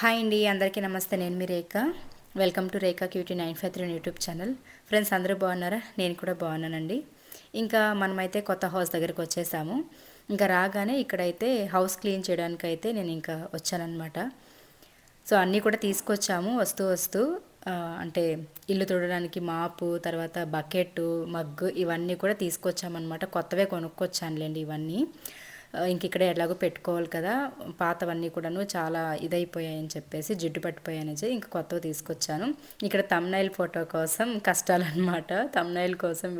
Hi అండి, అందరికీ నమస్తే. నేను మీ Rekha. Welcome to Rekha cutie 953 YouTube channel. Friends, అందరూ బాగున్నారా? నేను కూడా బాగున్నానండి. ఇంకా మనమైతే కొత్త హౌస్ దగ్గరికి వచ్చేసాము. ఇంకా రాగానే ఇక్కడైతే హౌస్ క్లీన్ చేయడానికి అయితే నేను ఇంకా వచ్చానన్నమాట. సో అన్నీ కూడా తీసుకొచ్చాము వస్తూ వస్తూ. అంటే ఇల్లు తుడడానికి మాపు, తర్వాత బకెట్, మగ్గు ఇవన్నీ కూడా తీసుకొచ్చామన్నమాట. కొత్తవే కొనుక్కొచ్చానులేండి ఇవన్నీ. ఇంక ఇక్కడ ఎలాగో పెట్టుకోవాలి కదా, పాతవన్నీ కూడాను చాలా ఇదైపోయాయని చెప్పేసి, జిడ్డు పట్టిపోయాయనేసి ఇంక కొత్తవి తీసుకొచ్చాను. ఇక్కడ తమ్నైల్ ఫోటో కోసం కష్టాలన్నమాట. తమ్నైల్ కోసం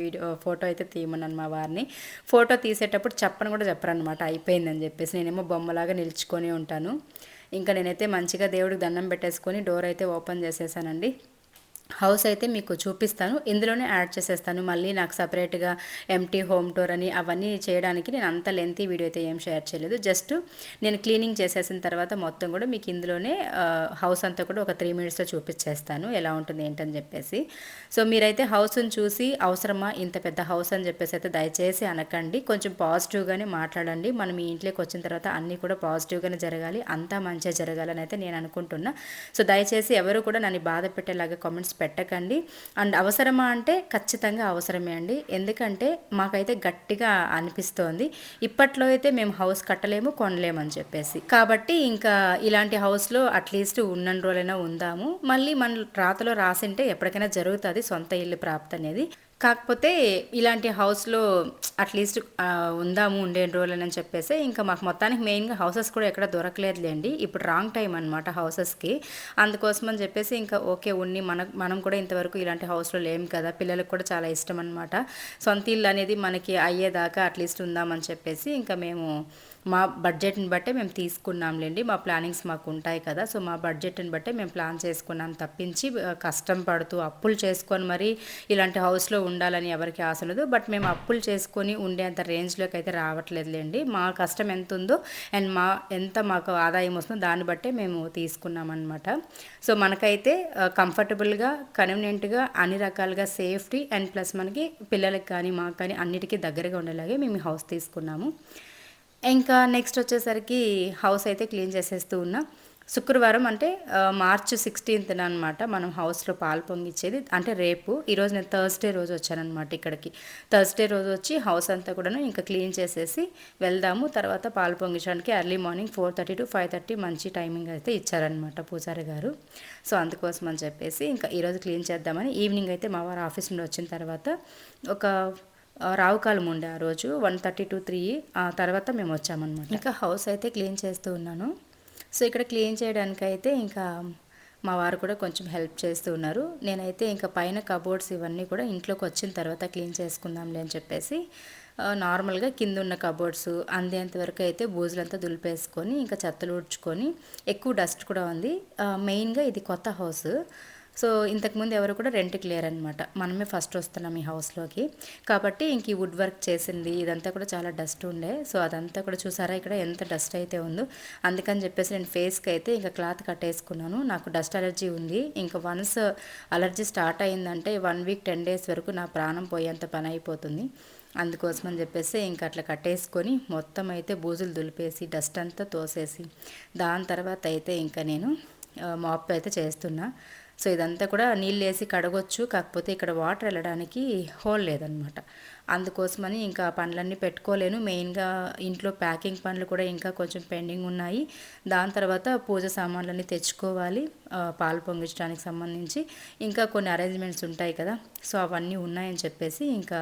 ఫోటో అయితే తీయమన్నాను మా వారిని. ఫోటో తీసేటప్పుడు చెప్పను కూడా చెప్పరనమాట అయిపోయిందని చెప్పేసి. నేనేమో బొమ్మలాగా నిల్చుకొని ఉంటాను. ఇంకా నేనైతే మంచిగా దేవుడికి దండం పెట్టేసుకొని డోర్ అయితే ఓపెన్ చేసేసానండి. హౌస్ అయితే మీకు చూపిస్తాను, ఇందులోనే యాడ్ చేసేస్తాను. మళ్ళీ నాకు సపరేట్గా ఎంటీ హోమ్ టూర్ అని అవన్నీ చేయడానికి నేను అంత లెంతీ వీడియో అయితే ఏం షేర్ చేయలేదు. జస్ట్ నేను క్లీనింగ్ చేసేసిన తర్వాత మొత్తం కూడా మీకు ఇందులోనే హౌస్ అంతా కూడా ఒక 3 మినిట్స్లో చూపించేస్తాను ఎలా ఉంటుంది ఏంటని చెప్పేసి. సో మీరైతే హౌస్ని చూసి అవసరమా ఇంత పెద్ద హౌస్ అని చెప్పేసి అయితే దయచేసి అనకండి. కొంచెం పాజిటివ్గానే మాట్లాడండి. మనం ఈ ఇంట్లోకి వచ్చిన తర్వాత అన్నీ కూడా పాజిటివ్గానే జరగాలి, అంతా మంచిగా జరగాలని అయితే నేను అనుకుంటున్నా. సో దయచేసి ఎవరు కూడా నన్ను బాధ పెట్టేలాగా కామెంట్స్ పెట్టకండి. అండ్ అవసరమా అంటే ఖచ్చితంగా అవసరమే అండి. ఎందుకంటే మాకైతే గట్టిగా అనిపిస్తోంది, ఇప్పట్లో అయితే మేము హౌస్ కట్టలేము, కొనలేము అని చెప్పేసి. కాబట్టి ఇంకా ఇలాంటి హౌస్లో అట్లీస్ట్ ఉన్నన్ని రోజులైనా ఉందాము. మళ్ళీ మన రాతలో రాసింటే ఎప్పటికైనా జరుగుతుంది సొంత ఇల్లు ప్రాప్తి అనేది. కాకపోతే ఇలాంటి హౌస్లో అట్లీస్ట్ ఉందాము ఉండే రోజులని చెప్పేసి ఇంకా మాకు మొత్తానికి మెయిన్గా హౌసెస్ కూడా ఎక్కడ దొరకలేదులేండి. ఇప్పుడు రాంగ్ టైం అనమాట హౌసెస్కి. అందుకోసం అని చెప్పేసి ఇంకా ఓకే ఉన్ని మనం కూడా ఇంతవరకు ఇలాంటి హౌస్లో లేము కదా, పిల్లలకు కూడా చాలా ఇష్టం అనమాట. సొంత ఇల్లు అనేది మనకి అయ్యేదాకా అట్లీస్ట్ ఉందామని చెప్పేసి ఇంకా మేము మా బడ్జెట్ని బట్టే మేము తీసుకున్నాంలేండి. మా ప్లానింగ్స్ మాకు ఉంటాయి కదా, సో మా బడ్జెట్ని బట్టే మేము ప్లాన్ చేసుకున్నాం తప్పించి కష్టం పడుతూ అప్పులు చేసుకొని మరి ఇలాంటి హౌస్లో ఉండాలని ఎవరికి ఆశ లేదు. బట్ మేము అప్పులు చేసుకొని ఉండేంత రేంజ్లోకి అయితే రావట్లేదులేండి. మా కష్టం ఎంత ఉందో అండ్ ఎంత మాకు ఆదాయం వస్తుందో దాన్ని బట్టే మేము తీసుకున్నామన్నమాట. సో మనకైతే కంఫర్టబుల్గా, కన్వీనియంట్గా, అన్ని రకాలుగా సేఫ్టీ అండ్ ప్లస్ మనకి పిల్లలకి కానీ మాకు కానీ అన్నిటికీ దగ్గరగా ఉండేలాగే మేము హౌస్ తీసుకున్నాము. ఇంకా నెక్స్ట్ వచ్చేసరికి హౌస్ అయితే క్లీన్ చేసేస్తూ ఉన్నా. శుక్రవారం అంటే మార్చ్ 16th అనమాట మనం హౌస్లో పాలు పొంగిచ్చేది. అంటే రేపు, ఈరోజు నేను థర్స్డే రోజు వచ్చానమాట ఇక్కడికి. థర్స్డే రోజు వచ్చి హౌస్ అంతా కూడాను ఇంకా క్లీన్ చేసేసి వెళ్దాము. తర్వాత పాలు పొంగించడానికి ఎర్లీ మార్నింగ్ 4:30 to 5:30 మంచి టైమింగ్ అయితే ఇచ్చారనమాట పూజారి గారు. సో అందుకోసం అని చెప్పేసి ఇంకా ఈరోజు క్లీన్ చేద్దామని ఈవినింగ్ అయితే మా వారు ఆఫీస్ నుండి వచ్చిన తర్వాత ఒక రావుకాలం ఉండే ఆ రోజు 1:30 to 3 ఆ తర్వాత మేము వచ్చామన్నమాట. ఇంకా హౌస్ అయితే క్లీన్ చేస్తూ ఉన్నాను. సో ఇక్కడ క్లీన్ చేయడానికి అయితే ఇంకా మా వారు కూడా కొంచెం హెల్ప్ చేస్తూ ఉన్నారు. నేనైతే ఇంకా పైన కబోర్డ్స్ ఇవన్నీ కూడా ఇంట్లోకి వచ్చిన తర్వాత క్లీన్ చేసుకుందాంలే అని చెప్పేసి నార్మల్గా కింద ఉన్న కబోర్డ్స్ అందేంత వరకు అయితే బూజులంతా దులిపేసుకొని ఇంకా చెత్తలు ఊడ్చుకొని, ఎక్కువ డస్ట్ కూడా ఉంది. మెయిన్గా ఇది కొత్త హౌస్. సో ఇంతకుముందు ఎవరు కూడా రెంట్కి లేరనమాట, మనమే ఫస్ట్ వస్తున్నాం ఈ హౌస్లోకి. కాబట్టి ఇంక ఈ వుడ్ వర్క్ చేసింది ఇదంతా కూడా చాలా డస్ట్ ఉండే. సో అదంతా కూడా చూసారా ఇక్కడ ఎంత డస్ట్ అయితే ఉందో. అందుకని చెప్పేసి నేను ఫేస్కి అయితే ఇంకా క్లాత్ కట్టేసుకున్నాను. నాకు డస్ట్ అలర్జీ ఉంది. ఇంకా వన్స్ అలర్జీ స్టార్ట్ అయిందంటే 1 week 10 days వరకు నా ప్రాణం పోయేంత పని అయిపోతుంది. అందుకోసం అని చెప్పేసి ఇంకా అట్లా కట్టేసుకొని మొత్తం అయితే బూజులు దులిపేసి డస్ట్ అంతా తోసేసి దాని తర్వాత అయితే ఇంకా నేను మాప్ అయితే చేస్తున్నా. సో ఇదంతా కూడా నీళ్ళు వేసి కడగొచ్చు, కాకపోతే ఇక్కడ వాటర్ వెళ్ళడానికి హోల్ లేదనమాట. అందుకోసమని ఇంకా పనులన్నీ పెట్టుకోలేను. మెయిన్గా ఇంట్లో ప్యాకింగ్ పనులు కూడా ఇంకా కొంచెం పెండింగ్ ఉన్నాయి. దాని తర్వాత పూజ సామాన్లన్నీ తెచ్చుకోవాలి, పాలు పొంగించడానికి సంబంధించి ఇంకా కొన్ని అరేంజ్మెంట్స్ ఉంటాయి కదా. సో అవన్నీ ఉన్నాయని చెప్పేసి ఇంకా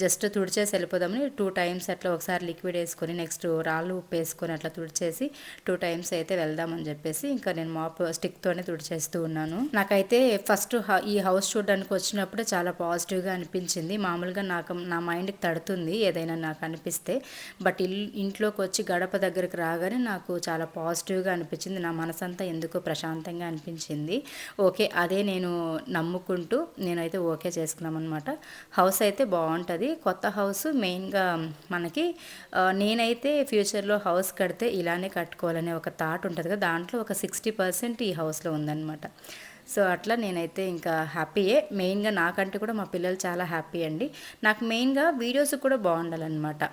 జస్ట్ తుడిచేసి వెళ్ళిపోదామని 2 times అట్లా ఒకసారి లిక్విడ్ వేసుకొని నెక్స్ట్ రాళ్ళు ఉప్పు వేసుకొని అట్లా తుడిచేసి 2 times అయితే వెళ్దామని చెప్పేసి ఇంకా నేను మాప్ స్టిక్తోనే తుడిచేస్తూ ఉన్నాను. నాకైతే ఫస్ట్ ఈ హౌస్ చూడడానికి వచ్చినప్పుడే చాలా పాజిటివ్గా అనిపించింది. మామూలుగా నా మైండ్కి తడుతుంది ఏదైనా నాకు అనిపిస్తే, బట్ ఇంట్లోకి వచ్చి గడప దగ్గరికి రాగానే నాకు చాలా పాజిటివ్గా అనిపించింది. నా మనసంతా ఎందుకో ప్రశాంతంగా అనిపించింది. ఓకే, అదే నేను నమ్ముకుంటూ నేనైతే ఓకే చేసుకున్నాం అనమాట. హౌస్ అయితే బాగుంటుంది, కొత్త హౌస్. మెయిన్గా మనకి నేనైతే ఫ్యూచర్లో హౌస్ కడితే ఇలానే కట్టుకోవాలనే ఒక థాట్ ఉంటుంది కదా, దాంట్లో ఒక 60% ఈ హౌస్లో ఉందన్నమాట. సో అట్లా నేనైతే ఇంకా హ్యాపీయే. మెయిన్గా నాకంటే కూడా మా పిల్లలు చాలా హ్యాపీ అండి. నాకు మెయిన్గా వీడియోస్ కూడా బాగుండాలన్నమాట.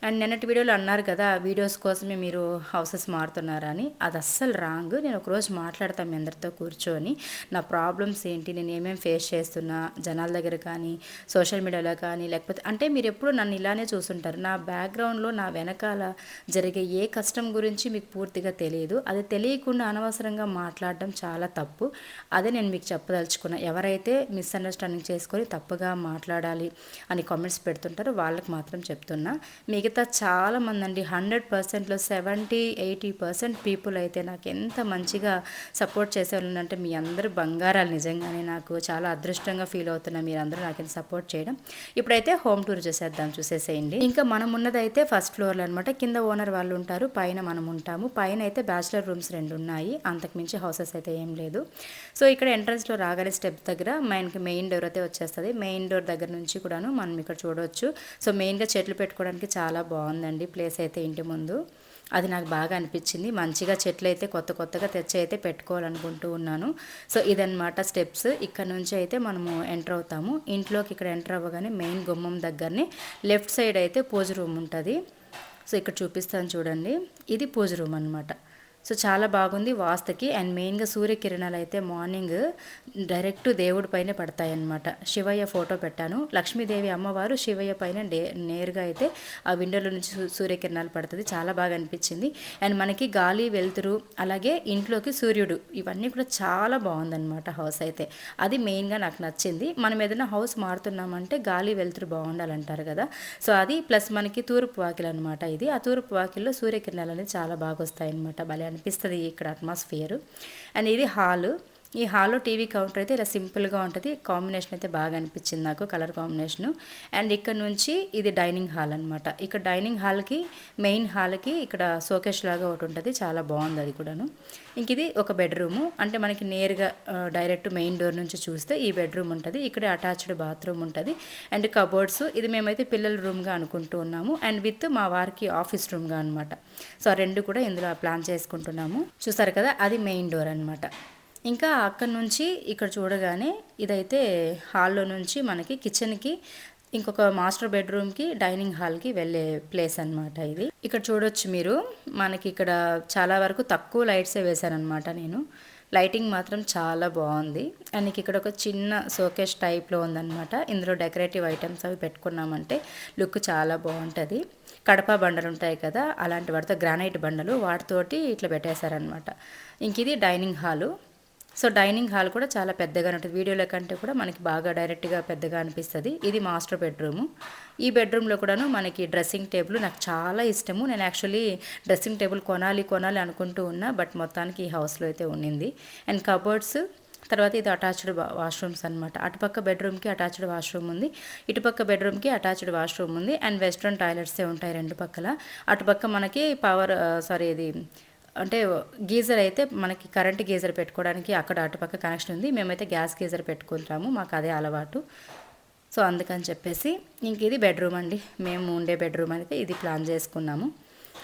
అండ్ నిన్నటి వీడియోలో అన్నారు కదా, వీడియోస్ కోసమే మీరు హౌసెస్ మారుతున్నారని. అది అస్సలు రాంగ్. నేను ఒకరోజు మాట్లాడతాను మీ అందరితో కూర్చొని, నా ప్రాబ్లమ్స్ ఏంటి, నేను ఏమేమి ఫేస్ చేస్తున్నా జనాల దగ్గర కానీ సోషల్ మీడియాలో కానీ, లేకపోతే అంటే మీరు ఎప్పుడు నన్ను ఇలానే చూస్తుంటారు. నా బ్యాక్గ్రౌండ్లో నా వెనకాల జరిగే ఏ కష్టం గురించి మీకు పూర్తిగా తెలియదు. అది తెలియకుండా అనవసరంగా మాట్లాడడం చాలా తప్పు. అదే నేను మీకు చెప్పదలుచుకున్నా. ఎవరైతే మిస్అండర్స్టాండింగ్ చేసుకొని తప్పుగా మాట్లాడాలి అని కామెంట్స్ పెడుతుంటారో వాళ్ళకి మాత్రం చెప్తున్నా. మిగతా చాలామంది అండి, 100%లో 70-80% పీపుల్ అయితే నాకు ఎంత మంచిగా సపోర్ట్ చేసేవాళ్ళు అంటే మీ అందరూ బంగారాలు. నిజంగానే నాకు చాలా అదృష్టంగా ఫీల్ అవుతున్నా మీరందరూ నాకు ఎంత సపోర్ట్ చేయడం. ఇప్పుడైతే హోమ్ టూర్ చేసేద్దాం, చూసేసేయండి. ఇంకా మనం ఉన్నదైతే ఫస్ట్ ఫ్లోర్లో అనమాట. కింద ఓనర్ వాళ్ళు ఉంటారు, పైన మనం ఉంటాము. పైన అయితే బ్యాచిలర్ రూమ్స్ 2 ఉన్నాయి, అంతకుమించి హౌసెస్ అయితే ఏం లేదు. సో ఇక్కడ ఎంట్రన్స్లో రాగానే స్టెప్ దగ్గర మనకి మెయిన్ డోర్ అయితే వచ్చేస్తుంది. మెయిన్ డోర్ దగ్గర నుంచి కూడాను మనం ఇక్కడ చూడవచ్చు. సో మెయిన్గా చెట్లు పెట్టుకోవడానికి చాలా బాగుందండి ప్లేస్ అయితే ఇంటి ముందు. అది నాకు బాగా అనిపించింది. మంచిగా చెట్లు అయితే కొత్తగా తెచ్చి అయితే పెట్టుకోవాలనుకుంటూ ఉన్నాను. సో ఇదన్నమాట స్టెప్స్. ఇక్కడ నుంచి అయితే మనము ఎంటర్ అవుతాము. ఇంట్లోకి ఇక్కడ ఎంటర్ అవ్వగానే మెయిన్ గుమ్మం దగ్గరనే లెఫ్ట్ సైడ్ అయితే పూజ రూమ్ ఉంటుంది. సో ఇక్కడ చూపిస్తాను చూడండి, ఇది పూజ రూమ్ అనమాట. సో చాలా బాగుంది వాస్తుకి. అండ్ మెయిన్గా సూర్యకిరణాలు అయితే మార్నింగ్ డైరెక్ట్ దేవుడి పైన పడతాయన్నమాట. శివయ్య ఫోటో పెట్టాను. లక్ష్మీదేవి అమ్మవారు శివయ్య పైన నేరుగా అయితే ఆ విండోలో నుంచి సూర్యకిరణాలు పడుతుంది. చాలా బాగా అనిపించింది. అండ్ మనకి గాలి వెలుతురు, అలాగే ఇంట్లోకి సూర్యుడు, ఇవన్నీ కూడా చాలా బాగుందన్నమాట హౌస్ అయితే. అది మెయిన్గా నాకు నచ్చింది. మనం ఏదైనా హౌస్ మారుతున్నామంటే గాలి వెలుతురు బాగుండాలంటారు కదా. సో అది ప్లస్ మనకి తూర్పు వాకిలు అనమాట. ఇది ఆ తూర్పు వాకిల్లో సూర్యకిరణాలు అనేది చాలా బాగా వస్తాయన్నమాట. భలే అనిపిస్తుంది ఇక్కడ అట్మాస్ఫియర్. అండ్ ఇది హాలు. ఈ హాల్లో టీవీ కౌంటర్ అయితే ఇలా సింపుల్గా ఉంటుంది. కాంబినేషన్ అయితే బాగా అనిపించింది నాకు, కలర్ కాంబినేషను. అండ్ ఇక్కడ నుంచి ఇది డైనింగ్ హాల్ అనమాట. ఇక్కడ డైనింగ్ హాల్కి మెయిన్ హాల్కి ఇక్కడ షోకేస్ లాగా ఒకటి ఉంటుంది, చాలా బాగుంది అది కూడాను. ఇంక ఇది ఒక బెడ్రూము. అంటే మనకి నేరుగా డైరెక్ట్ మెయిన్ డోర్ నుంచి చూస్తే ఈ బెడ్రూమ్ ఉంటుంది. ఇక్కడ అటాచ్డ్ బాత్రూమ్ ఉంటుంది. అండ్ కబోర్డ్స్, ఇది మేమైతే పిల్లల రూమ్గా అనుకుంటూ ఉన్నాము. అండ్ విత్ మా వారికి ఆఫీస్ రూమ్గా అనమాట. సో ఆ రెండు కూడా ఇందులో ప్లాన్ చేసుకుంటున్నాము. చూసారు కదా, అది మెయిన్ డోర్ అనమాట. ఇంకా అక్కడ నుంచి ఇక్కడ చూడగానే ఇదైతే హాల్లో నుంచి మనకి కిచెన్కి, ఇంకొక మాస్టర్ బెడ్రూమ్కి, డైనింగ్ హాల్కి వెళ్ళే ప్లేస్ అనమాట ఇది. ఇక్కడ చూడొచ్చు మీరు, మనకి ఇక్కడ చాలా వరకు తక్కువ లైట్సే వేశానమాట నేను. లైటింగ్ మాత్రం చాలా బాగుంది. అండ్ ఇక్కడ ఒక చిన్న షోకేస్ టైప్లో ఉందన్నమాట. ఇందులో డెకరేటివ్ ఐటమ్స్ అవి పెట్టుకున్నామంటే లుక్ చాలా బాగుంటుంది. కడప బండలు ఉంటాయి కదా, అలాంటి వాటితో గ్రానైట్ బండలు వాటితోటి ఇట్లా పెట్టేశారనమాట. ఇంక ఇది dining hall. So dining hall కూడా చాలా పెద్దగా ఉంటుంది. వీడియోల కంటే కూడా మనకి బాగా డైరెక్ట్గా పెద్దగా అనిపిస్తుంది. ఇది మాస్టర్ బెడ్రూము. ఈ బెడ్రూమ్లో కూడాను మనకి డ్రెస్సింగ్ టేబుల్ నాకు చాలా ఇష్టము. నేను యాక్చువల్లీ డ్రెస్సింగ్ టేబుల్ కొనాలి అనుకుంటూ ఉన్నా, బట్ మొత్తానికి ఈ హౌస్లో అయితే ఉండింది. అండ్ కబోర్డ్స్, తర్వాత ఇది అటాచ్డ్ వాష్రూమ్స్ అనమాట. అటుపక్క బెడ్రూమ్కి అటాచ్డ్ వాష్రూమ్ ఉంది, ఇటుపక్క బెడ్రూమ్కి అటాచ్డ్ వాష్రూమ్ ఉంది. అండ్ వెస్ట్రన్ టాయిలెట్సే ఉంటాయి రెండు పక్కల. అటుపక్క మనకి ఇది అంటే గీజర్ అయితే మనకి కరెంట్ గీజర్ పెట్టుకోవడానికి అక్కడ అటుపక్క కనెక్షన్ ఉంది. మేమైతే గ్యాస్ గీజర్ పెట్టుకుంటాము, మాకు అదే అలవాటు. సో అందుకని చెప్పేసి ఇంక ఇది బెడ్రూమ్ అండి. మేము ఉండే బెడ్రూమ్ అయితే ఇది ప్లాన్ చేసుకున్నాము.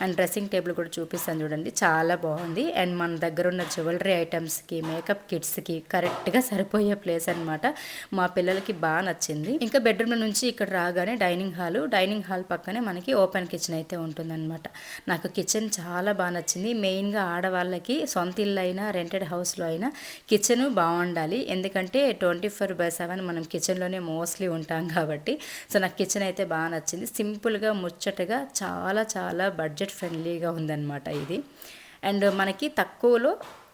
అండ్ డ్రెస్సింగ్ టేబుల్ కూడా చూపిస్తాను చూడండి, చాలా బాగుంది. అండ్ మన దగ్గర ఉన్న జ్యువెలరీ ఐటమ్స్కి, మేకప్ కిట్స్కి కరెక్ట్గా సరిపోయే ప్లేస్ అనమాట. మా పిల్లలకి బాగా నచ్చింది. ఇంకా బెడ్రూమ్ నుంచి ఇక్కడ రాగానే డైనింగ్ హాల్ పక్కనే మనకి ఓపెన్ కిచెన్ అయితే ఉంటుందన్నమాట. నాకు కిచెన్ చాలా బాగా నచ్చింది. మెయిన్గా ఆడవాళ్ళకి సొంత ఇల్లు అయినా రెంటెడ్ హౌస్లో అయినా కిచెన్ బాగుండాలి. ఎందుకంటే 24/7 మనం కిచెన్లోనే మోస్ట్లీ ఉంటాం కాబట్టి. సో నాకు కిచెన్ అయితే బాగా నచ్చింది. సింపుల్గా ముచ్చటగా చాలా చాలా బడ్జెట్ ఫ్రెండ్లీగా ఉందన్నమాట ఇది. అండ్ మనకి తక్కువలో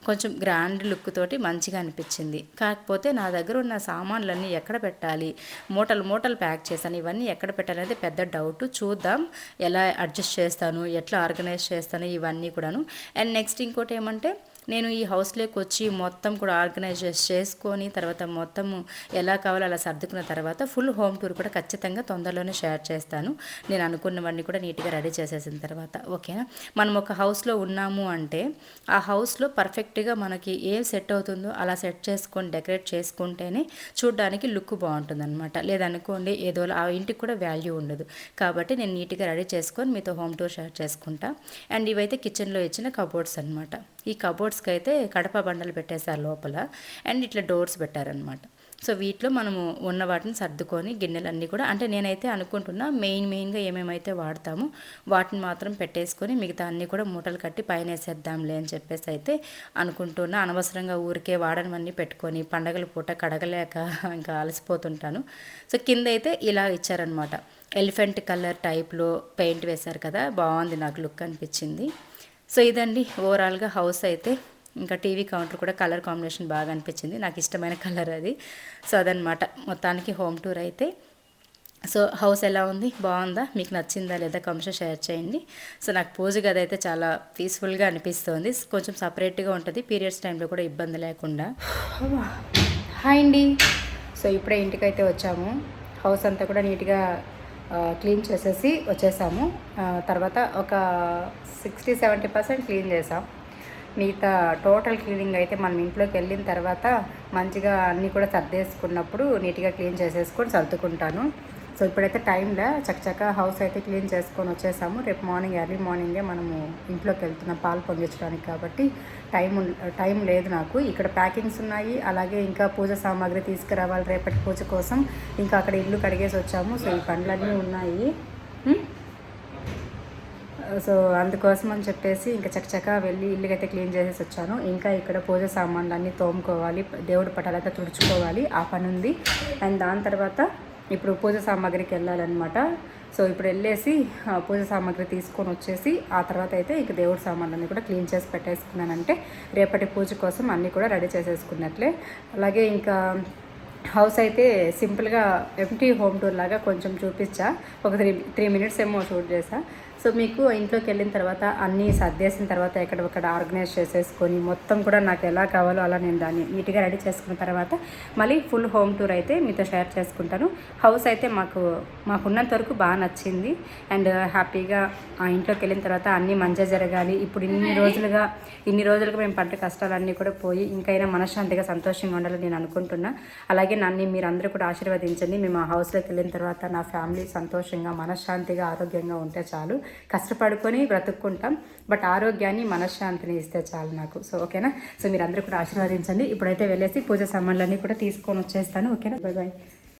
కొంచెం గ్రాండ్ లుక్ తోటి మంచిగా అనిపించింది. కాకపోతే నా దగ్గర ఉన్న సామాన్లన్నీ ఎక్కడ పెట్టాలి, మూటలు ప్యాక్ చేశాను, ఇవన్నీ ఎక్కడ పెట్టాలనేది పెద్ద డౌట్. చూద్దాం ఎలా అడ్జస్ట్ చేస్తాను, ఎట్లా ఆర్గనైజ్ చేస్తాను, ఇవన్నీ కూడాను. అండ్ నెక్స్ట్ ఇంకోటి ఏమంటే, నేను ఈ హౌస్లోకి వచ్చి మొత్తం కూడా ఆర్గనైజ్ చేసుకొని తర్వాత మొత్తము ఎలా కావాలో అలా సర్దుకున్న తర్వాత ఫుల్ హోమ్ టూర్ కూడా ఖచ్చితంగా తొందరలోనే షేర్ చేస్తాను. నేను అనుకున్నవన్నీ కూడా నీట్గా రెడీ చేసేసిన తర్వాత, ఓకేనా. మనం ఒక హౌస్లో ఉన్నాము అంటే ఆ హౌస్లో పర్ఫెక్ట్గా మనకి ఏం సెట్ అవుతుందో అలా సెట్ చేసుకొని డెకరేట్ చేసుకుంటేనే చూడడానికి లుక్ బాగుంటుందన్నమాట. లేదనుకోండి ఏదో ఆ ఇంటికి కూడా వాల్యూ ఉండదు. కాబట్టి నేను నీట్గా రెడీ చేసుకొని మీతో హోమ్ టూర్ షేర్ చేసుకుంటా. అండ్ ఇవైతే కిచెన్లో ఇచ్చిన కబోర్డ్స్ అనమాట. ఈ కబోర్డ్స్కి అయితే కడప బండలు పెట్టేశారు లోపల. అండ్ ఇట్లా డోర్స్ పెట్టారనమాట. సో వీటిలో మనము ఉన్న వాటిని సర్దుకొని గిన్నెలన్నీ కూడా, అంటే నేనైతే అనుకుంటున్నా మెయిన్గా ఏమేమైతే వాడతామో వాటిని మాత్రం పెట్టేసుకొని మిగతా అన్నీ కూడా మూటలు కట్టి పైన వేసేద్దాంలే అని చెప్పేసి అయితే అనుకుంటున్నా. అనవసరంగా ఊరికే వాడనవన్నీ పెట్టుకొని పండగల పూట కడగలేక ఇంకా అలసిపోతుంటాను. సో కింద అయితే ఇలా ఇచ్చారనమాట, ఎలిఫెంట్ కలర్ టైప్లో పెయింట్ వేశారు కదా, బాగుంది, నాకు లుక్ అనిపించింది. సో ఇదండి ఓవరాల్గా హౌస్ అయితే. ఇంకా టీవీ కౌంటర్ కూడా కలర్ కాంబినేషన్ బాగా అనిపించింది, నాకు ఇష్టమైన కలర్ అది. సో అదనమాట మొత్తానికి హోమ్ టూర్ అయితే. సో హౌస్ ఎలా ఉంది, బాగుందా, మీకు నచ్చిందా లేదా కామెంట్స్ షేర్ చేయండి. సో నాకు పూజ గది అయితే చాలా పీస్ఫుల్గా అనిపిస్తుంది, కొంచెం సపరేట్గా ఉంటుంది, పీరియడ్స్ టైంలో కూడా ఇబ్బంది లేకుండా. హాయ్ అండి. సో ఇప్పుడే ఇంటికైతే వచ్చాము, హౌస్ అంతా కూడా నీట్గా క్లీన్ చేసేసి వచ్చేసాము. తర్వాత ఒక 60-70% క్లీన్ చేసాం. మిగతా టోటల్ క్లీనింగ్ అయితే మనం ఇంట్లోకి వెళ్ళిన తర్వాత మంచిగా అన్నీ కూడా సర్దేసుకున్నప్పుడు నీట్గా క్లీన్ చేసేసుకొని సర్దుకుంటాను. సో ఇప్పుడైతే టైంలో చక్కచక్క హౌస్ అయితే క్లీన్ చేసుకొని వచ్చేసాము. రేపు మార్నింగ్ ఎర్లీ మార్నింగే మనము ఇంట్లోకి వెళ్తున్నాం పాలు పొంగించడానికి, కాబట్టి టైం లేదు నాకు. ఇక్కడ ప్యాకింగ్స్ ఉన్నాయి, అలాగే ఇంకా పూజ సామాగ్రి తీసుకురావాలి రేపటి పూజ కోసం. ఇంకా అక్కడ ఇల్లు కడిగేసి వచ్చాము. సో ఈ పనులన్నీ ఉన్నాయి. సో అందుకోసం అని చెప్పేసి ఇంకా చక్కచక్క వెళ్ళి ఇల్లుకైతే క్లీన్ చేసేసి వచ్చాను. ఇంకా ఇక్కడ పూజ సామాన్లు అన్నీ తోముకోవాలి, దేవుడి పటాలైతే తుడుచుకోవాలి, ఆ పని ఉంది. అండ్ దాని తర్వాత ఇప్పుడు పూజ సామాగ్రికి వెళ్ళాలన్నమాట. సో ఇప్పుడు వెళ్ళేసి పూజ సామాగ్రి తీసుకొని వచ్చేసి ఆ తర్వాత అయితే ఇక దేవుడి సామాన్లన్నీ కూడా క్లీన్ చేసి పెట్టేసుకున్నానంటే రేపటి పూజ కోసం అన్నీ కూడా రెడీ చేసేసుకున్నట్లే. అలాగే ఇంకా హౌస్ అయితే సింపుల్గా ఎంటీ హోమ్ టూర్ లాగా కొంచెం చూపించా, ఒక 3 మినిట్స్ ఏమో షూట్ చేసా. సో మీకు ఇంట్లోకి వెళ్ళిన తర్వాత అన్నీ సర్దేసిన తర్వాత ఎక్కడొక్కడ ఆర్గనైజ్ చేసేసుకొని మొత్తం కూడా నాకు ఎలా కావాలో అలా నేను దాన్ని నీట్గా రెడీ చేసుకున్న తర్వాత మళ్ళీ ఫుల్ హోమ్ టూర్ అయితే మీతో షేర్ చేసుకుంటాను. హౌస్ అయితే మాకున్నంత వరకు బాగా నచ్చింది. అండ్ హ్యాపీగా ఆ ఇంట్లోకి వెళ్ళిన తర్వాత అన్నీ మంచిగా జరగాలి. ఇప్పుడు ఇన్ని రోజులుగా మేము పడ్డ కష్టాలన్నీ కూడా పోయి ఇంకైనా మనశ్శాంతిగా సంతోషంగా ఉండాలని నేను అనుకుంటున్నా. అలాగే నన్ను మీరు అందరూ కూడా ఆశీర్వదించండి. మేము ఆ హౌస్లోకి వెళ్ళిన తర్వాత నా ఫ్యామిలీ సంతోషంగా మనశ్శాంతిగా ఆరోగ్యంగా ఉంటే చాలు. కష్టపడుకొని బ్రతుక్కుంటాం, బట్ ఆరోగ్యాన్ని మనశ్శాంతిని ఇస్తే చాలు నాకు. సో ఓకేనా. సో మీరు అందరూ కూడా ఆశీర్వదించండి. ఇప్పుడైతే వెళ్ళేసి పూజ సామాన్లన్నీ కూడా తీసుకొని వచ్చేస్తాను. ఓకేనా. Bye bye.